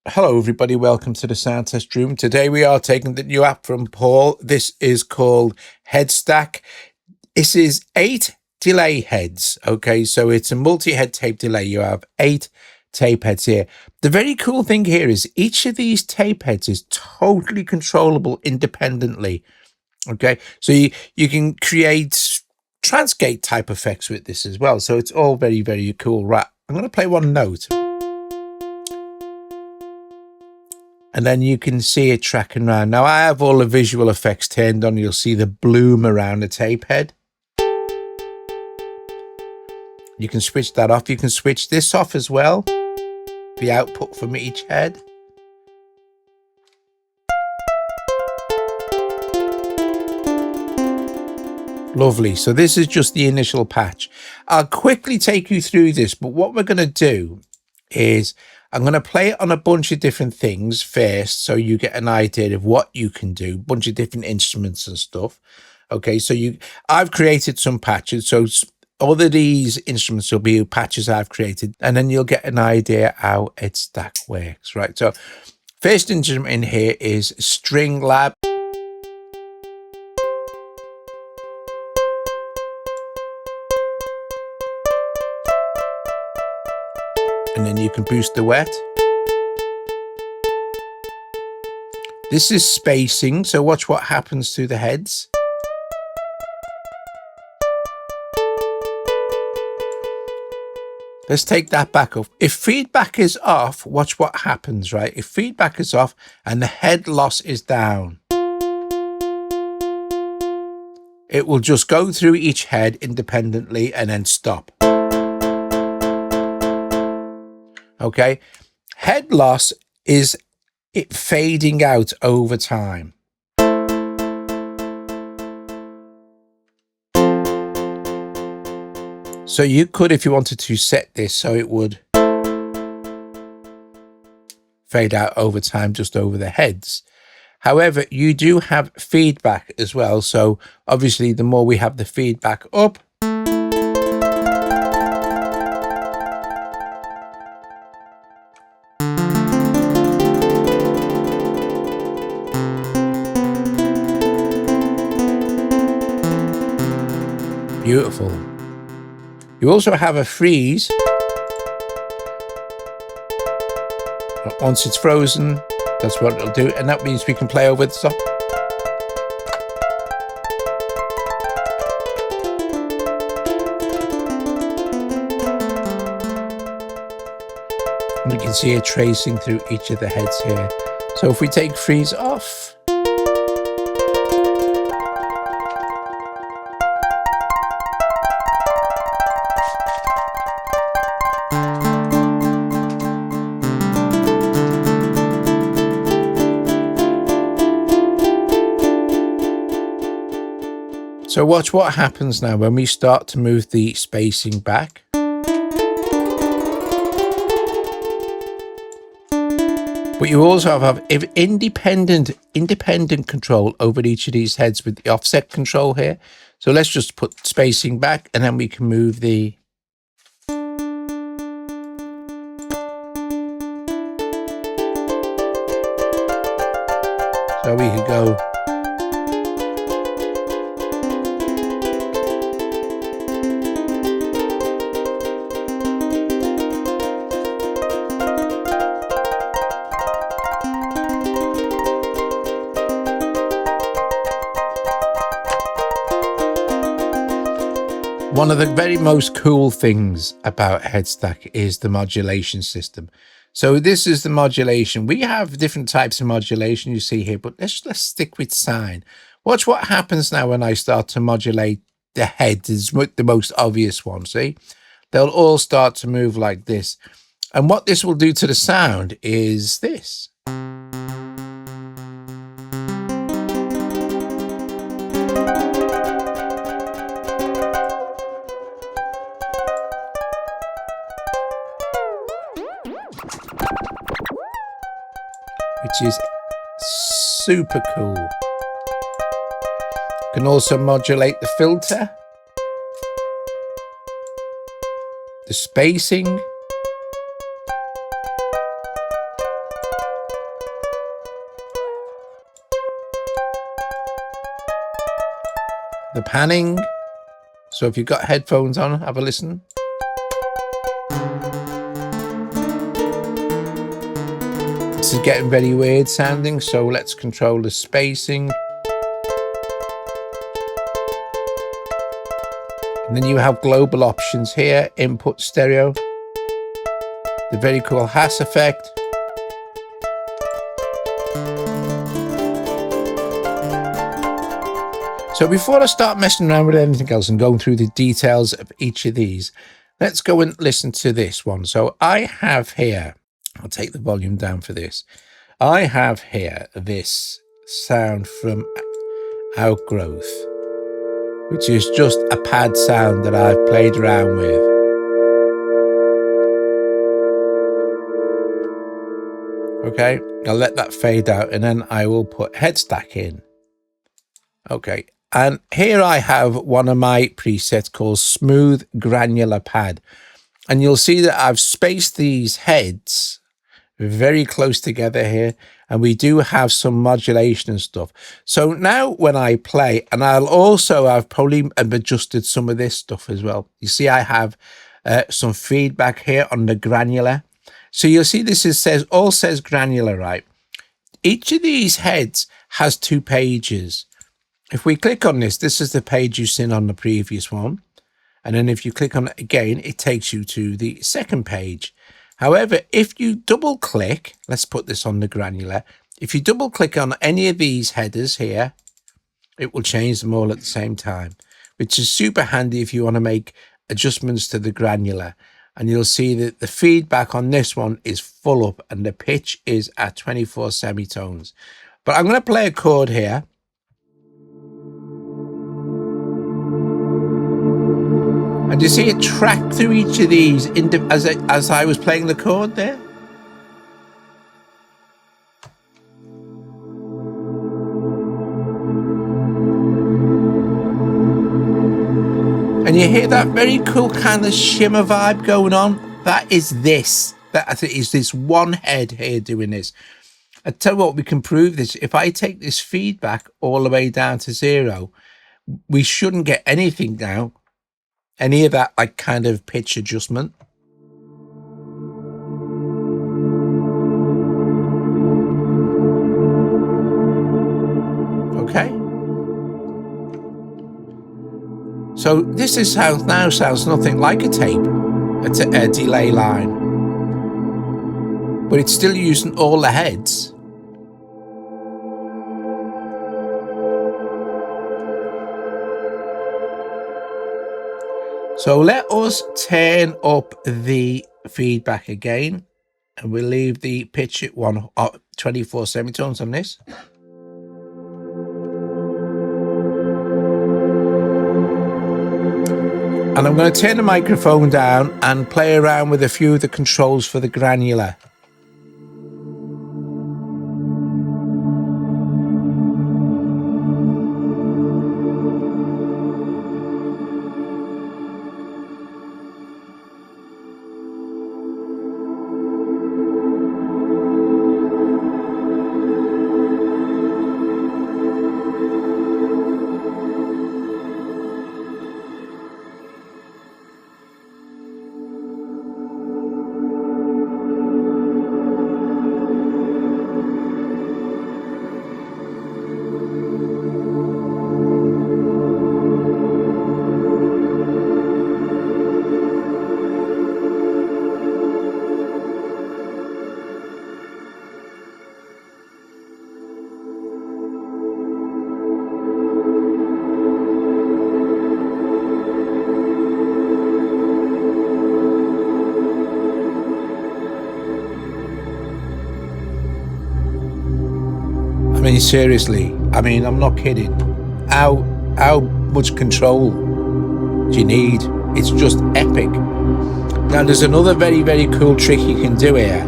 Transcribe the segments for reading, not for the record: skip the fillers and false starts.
Hello everybody, welcome to the sound test room. Today we are taking the new app from Paul. This is called HeadStack. This is 8 delay heads. Okay, so it's a multi-head tape delay. You have 8 tape heads here. The very cool thing here is each of these tape heads is totally controllable independently. Okay, so you can create transgate type effects with this as well. So it's all very, very cool. Right, I'm going to play one note. And then you can see it tracking around. Now I have all the visual effects turned on. You'll see the bloom around the tape head. You can switch that off. You can switch this off as well. The output from each head. Lovely. So this is just the initial patch. I'll quickly take you through this, but what we're going to do is I'm going to play it on a bunch of different things first, so you get an idea of what you can do, bunch of different instruments and stuff. Okay, so I've created some patches, so all of these instruments will be patches I've created, and then you'll get an idea how HeadStack works, right? So first instrument in here is String Lab. And then you can boost the wet. This is spacing, so watch what happens to the heads. Let's take that back up. If feedback is off, watch what happens, right? If feedback is off and the head loss is down, it will just go through each head independently and then stop. Okay, head loss is it fading out over time. So you could, if you wanted to, set this so it would fade out over time just over the heads. However, you do have feedback as well. So obviously the more we have the feedback up, beautiful. You also have a freeze. Once it's frozen, that's what it'll do. And that means we can play over the top. And you can see it tracing through each of the heads here. So if we take freeze off, so watch what happens now when we start to move the spacing back. But you also have independent control over each of these heads with the offset control here. So let's just put spacing back and then we can move the so we could go one of the very most cool things about HeadStack is the modulation system. So this is the modulation. We have different types of modulation you see here, but let's stick with sine. Watch what happens now when I start to modulate the head. Is the most obvious one, see? They'll all start to move like this. And what this will do to the sound is this. Which is super cool. You can also modulate the filter, the spacing, the panning. So if you've got headphones on, have a listen. This is getting very weird sounding, so let's control the spacing. And then you have global options here, input stereo, the very cool Hass effect. So before I start messing around with anything else and going through the details of each of these, let's go and listen to this one. So I have here, I'll take the volume down for this. I have here this sound from Outgrowth, which is just a pad sound that I've played around with. Okay, I'll let that fade out and then I will put HeadStack in. Okay, and here I have one of my presets called Smooth Granular Pad. And you'll see that I've spaced these heads very close together here, and we do have some modulation and stuff. So now when I play, and I've probably adjusted some of this stuff as well. You see I have some feedback here on the granular. So you'll see this says granular, right? Each of these heads has 2 pages. If we click on this, this is the page you've seen on the previous one. And then if you click on it again, it takes you to the second page. However, if you double click, let's put this on the granular. If you double click on any of these headers here, it will change them all at the same time, which is super handy if you want to make adjustments to the granular. And you'll see that the feedback on this one is full up and the pitch is at 24 semitones. But I'm going to play a chord here. And you see it track through each of these as I was playing the chord there. And you hear that very cool kind of shimmer vibe going on. That is this. That is this one head here doing this. I tell you what, we can prove this. If I take this feedback all the way down to 0, we shouldn't get anything now. Any of that like kind of pitch adjustment. Okay. So this sounds nothing like a tape. It's a delay line. But it's still using all the heads. So let us turn up the feedback again, and we'll leave the pitch at 24 semitones on this. And I'm going to turn the microphone down and play around with a few of the controls for the granular. I mean, seriously, I'm not kidding. How much control do you need? It's just epic. Now, there's another very, very cool trick you can do here.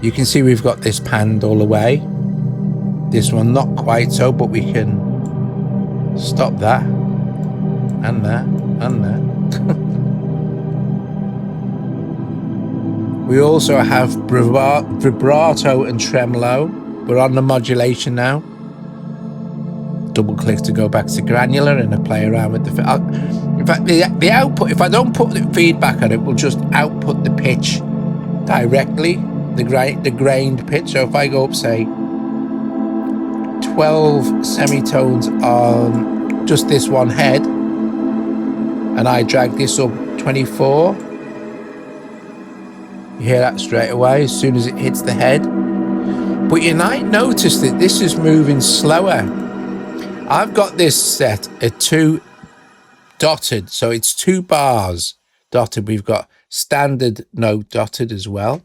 You can see we've got this panned all the way. This one, not quite so, but we can stop that. And that, and that. We also have vibrato and tremolo. We're on the modulation now. double click to go back to granular, and I play around with the. In fact, the output, if I don't put the feedback on it, will just output the pitch directly, the grained pitch. So if I go up, say, 12 semitones on just this one head, and I drag this up 24, you hear that straight away as soon as it hits the head. But you might notice that this is moving slower. I've got this set at 2 dotted, so it's 2 bars dotted. We've got standard note dotted as well.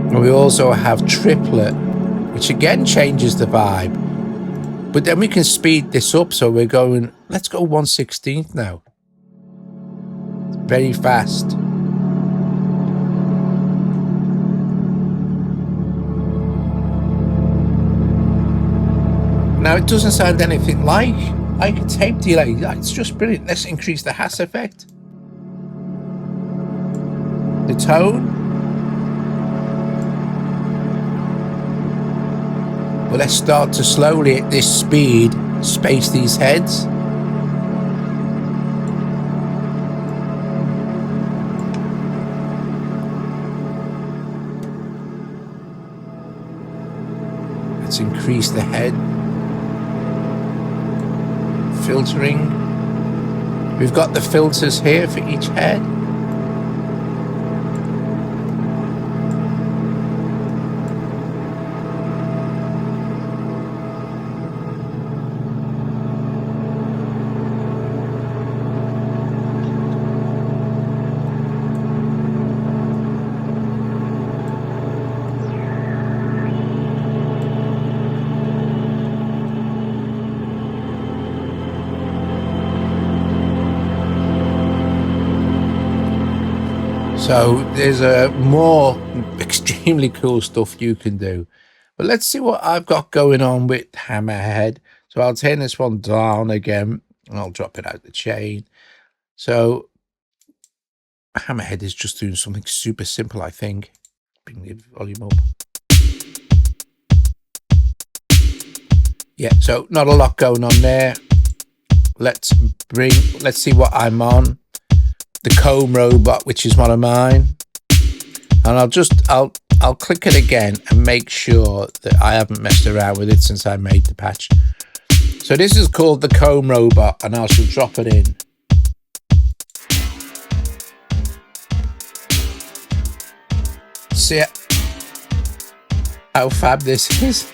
And we also have triplet, which again changes the vibe. But then we can speed this up, so we're going, let's go 1/16 now. It's very fast. Now, it doesn't sound anything like a tape delay. It's just brilliant. Let's increase the Hass effect. The tone. But let's start to slowly, at this speed, space these heads. Let's increase the head. Filtering. We've got the filters here for each head. So there's more extremely cool stuff you can do. But let's see what I've got going on with Hammerhead. So I'll turn this one down again, and I'll drop it out the chain. So Hammerhead is just doing something super simple, I think. Bring the volume up. Yeah, so not a lot going on there. Let's see what I'm on. The comb robot, which is one of mine, and I'll click it again and make sure that I haven't messed around with it since I made the patch. So this is called the comb robot, and I shall drop it in. See how fab this is.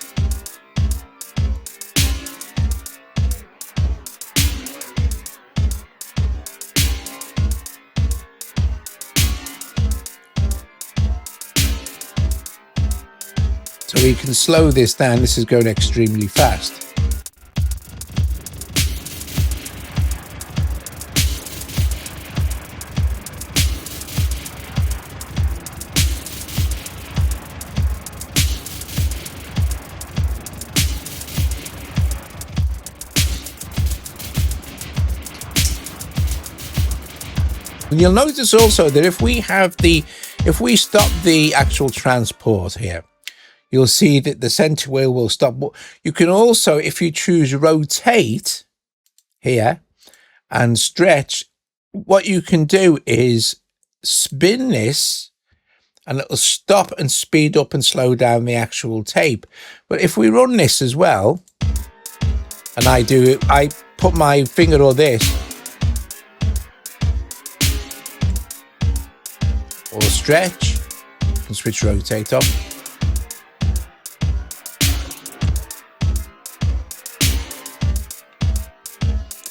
So we can slow this down. This is going extremely fast. And you'll notice also that if we stop the actual transport here, you'll see that the center wheel will stop. You can also, if you choose rotate here and stretch, what you can do is spin this and it'll stop and speed up and slow down the actual tape. But if we run this as well, and I put my finger on this, or stretch, and switch rotate off.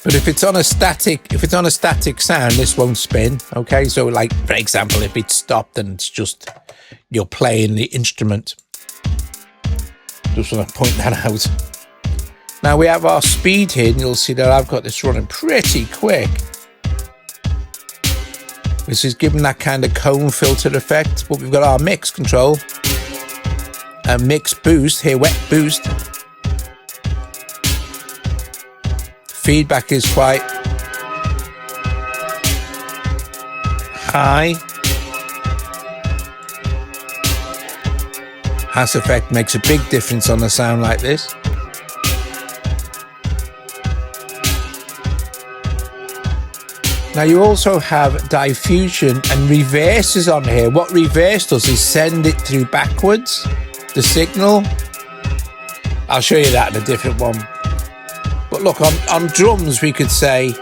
But if it's on a static sound, this won't spin. Okay, so like for example, if it's stopped and it's just you're playing the instrument. Just want to point that out. Now we have our speed here, and you'll see that I've got this running pretty quick. This is giving that kind of cone filter effect. But we've got our mix control, and mix boost here, wet boost. Feedback is quite high. Pass effect makes a big difference on a sound like this. Now you also have diffusion and reverses on here. What reverse does is send it through backwards, the signal. I'll show you that in a different one. But look, on drums we could say,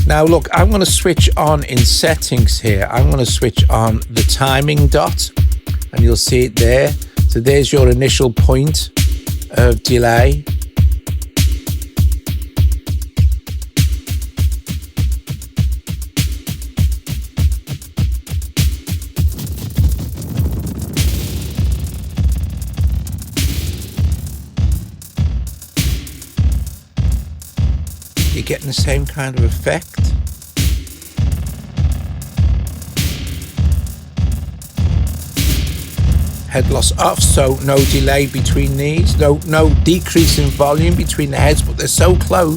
now look, I'm going to switch on in settings here. I'm going to switch on the timing dot and you'll see it there. So there's your initial point of delay. You're getting the same kind of effect. Head loss off, so no delay between these, no decrease in volume between the heads, but they're so close.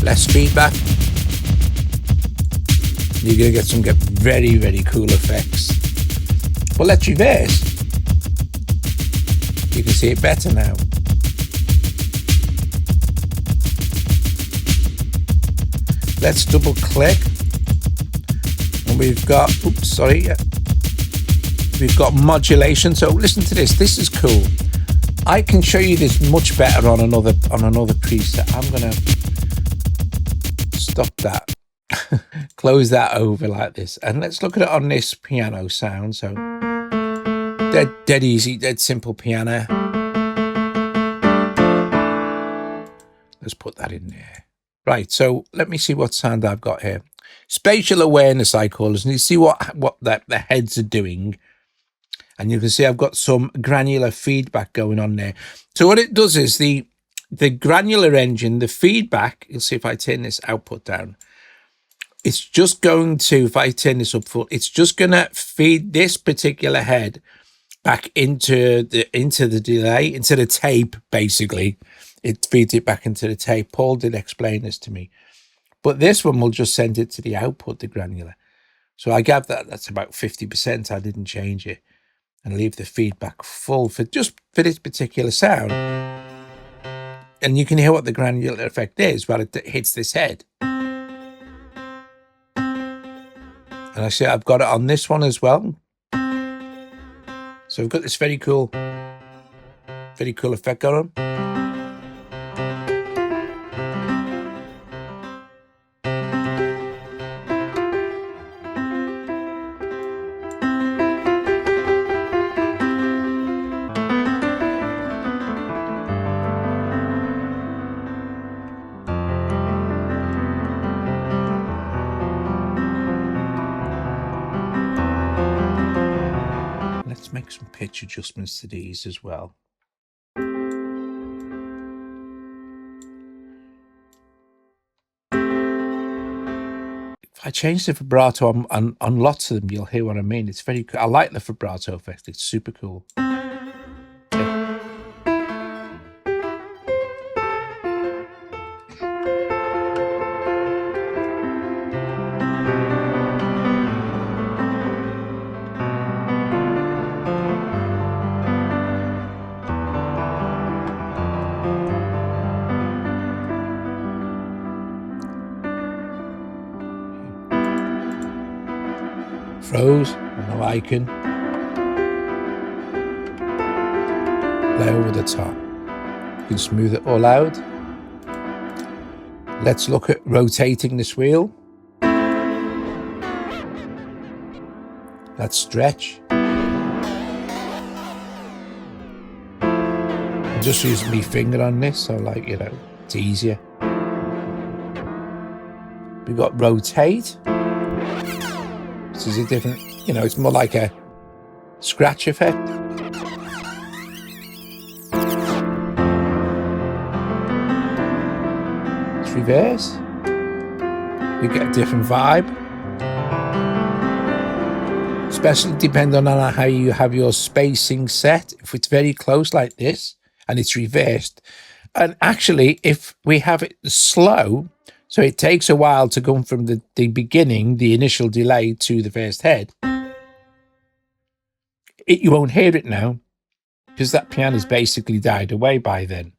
Less feedback. You're going to get very, very cool effects. But let's reverse. You can see it better now. Let's double click and we've got, we've got modulation. So listen to this, this is cool. I can show you this much better on another preset. I'm gonna stop that, close that over like this, and let's look at it on this piano sound. So dead easy, dead simple piano. Let's put that in there. Right, so let me see what sound I've got here. Spatial awareness, I call it, and you see what the heads are doing. And you can see I've got some granular feedback going on there. So what it does is the granular engine, the feedback, you'll see if I turn this output down, it's just going to, if I turn this up full, it's just going to feed this particular head back into the delay, into the tape, basically. It feeds it back into the tape. Paul did explain this to me. But this one will just send it to the output, the granular. So I gave that's about 50%. I didn't change it. And leave the feedback full for just for this particular sound. And you can hear what the granular effect is while it hits this head. And I see I've got it on this one as well. So we've got this very cool effect going on. Let's make some pitch adjustments to these as well. If I change the vibrato on lots of them, you'll hear what I mean. It's very cool. I like the vibrato effect. It's super cool. Froze, no icon. Lay over the top. You can smooth it all out. Let's look at rotating this wheel. Let's stretch. I'm just using my finger on this, so like, you know, it's easier. We've got rotate. This is a different, you know, it's more like a scratch effect. Let's reverse. You get a different vibe. especially depending on how you have your spacing set. If it's very close like this and it's reversed, and actually if we have it slow, so it takes a while to come from the beginning, the initial delay, to the first head, you won't hear it now because that piano's basically died away by then.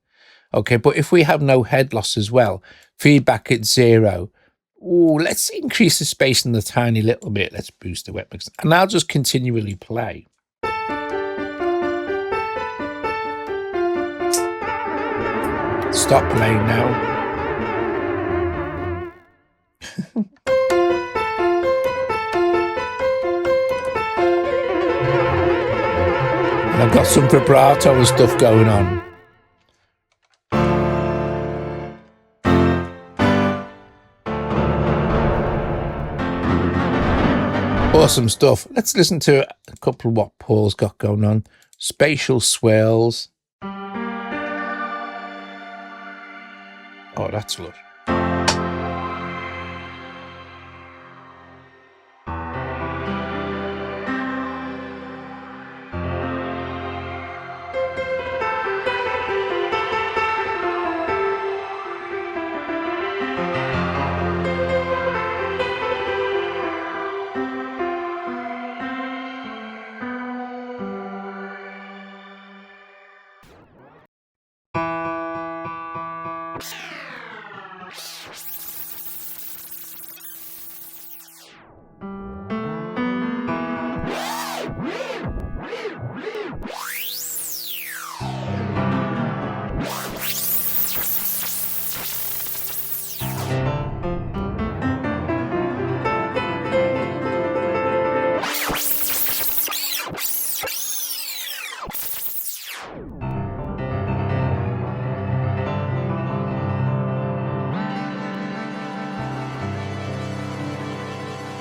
Okay, but if we have no head loss as well, feedback at 0, let's increase the spacing a tiny little bit. Let's boost the wet mix, and I'll just continually play. Stop playing now. And I've got some vibrato and stuff going on. Awesome stuff. Let's listen to a couple of what Paul's got going on. Spatial swirls. Oh, that's lush.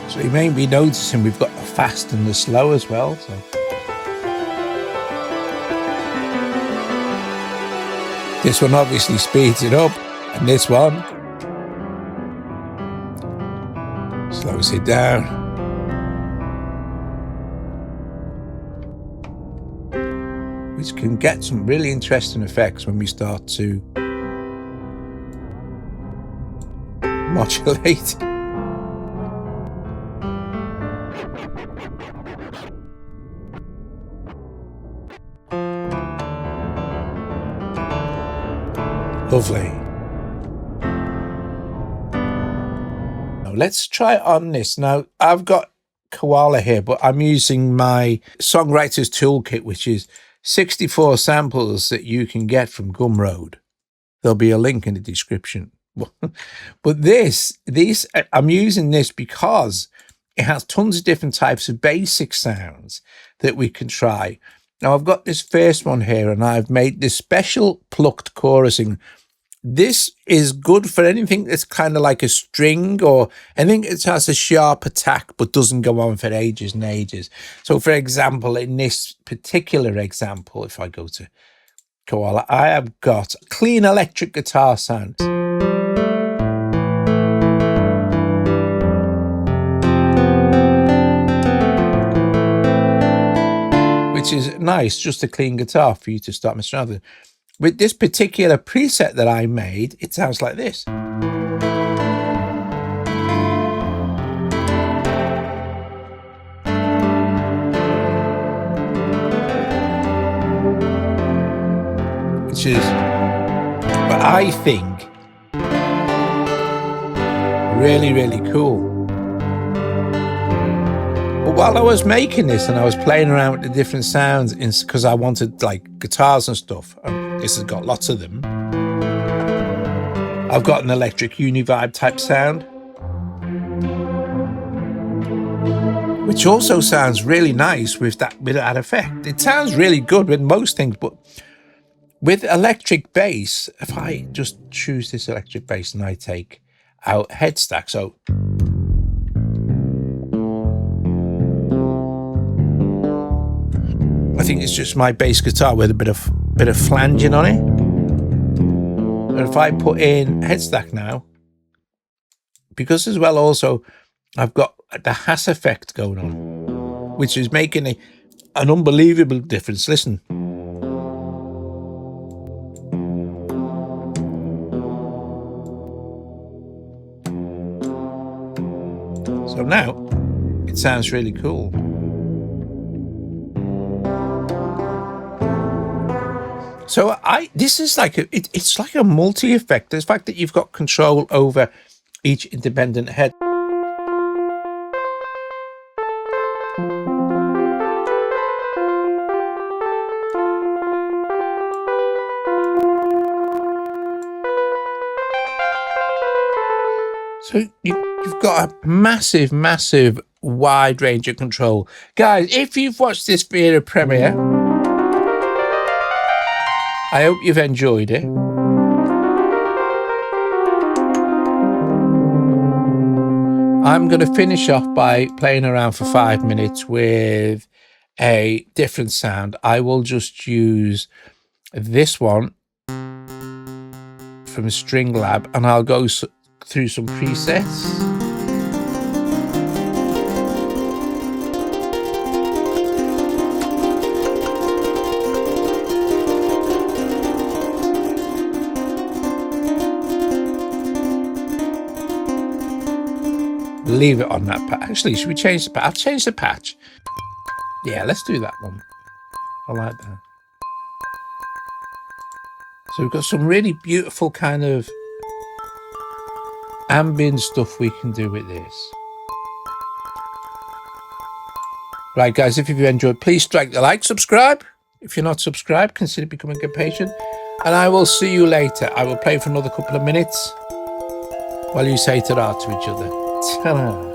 So you may be noticing we've got the fast and the slow as well. So this one obviously speeds it up, and this one slows it down. Which can get some really interesting effects when we start to modulate. Lovely. Now let's try on this. Now I've got Koala here, but I'm using my Songwriter's Toolkit, which is 64 samples that you can get from Gumroad. There'll be a link in the description. But these I'm using this because it has tons of different types of basic sounds that we can try. Now I've got this first one here, and I've made this special plucked chorusing. This is good for anything that's kind of like a string, or anything that has a sharp attack but doesn't go on for ages and ages. So for example, in this particular example, if I go to Koala, I have got clean electric guitar sound. Which is nice, just a clean guitar for you to start messing around with. With this particular preset that I made, it sounds like this. Which is, but I think, really, really cool. But while I was making this and I was playing around with the different sounds, because I wanted like guitars and stuff, and this has got lots of them. I've got an electric univibe type sound, which also sounds really nice with that effect. It sounds really good with most things, but with electric bass, if I just choose this electric bass and I take out HeadStack, so I think it's just my bass guitar with a bit of flanging on it. And if I put in HeadStack now, because as well also I've got the Hass effect going on. which is making an unbelievable difference. Listen. So now it sounds really cool. So this is like it's like a multi-effect. The fact that you've got control over each independent head. So you've got a massive, massive wide range of control. Guys, if you've watched this via premiere, I hope you've enjoyed it. I'm going to finish off by playing around for 5 minutes with a different sound. I will just use this one from String Lab, and I'll go through some presets. Leave it on that patch. Actually, should we change the patch? I've changed the patch. Yeah, let's do that one. I like that. So we've got some really beautiful kind of ambient stuff we can do with this. Right, guys, if you've enjoyed, please strike the like, subscribe. If you're not subscribed, consider becoming a patron. And I will see you later. I will play for another couple of minutes while you say ta-ra to each other. Ta-ra.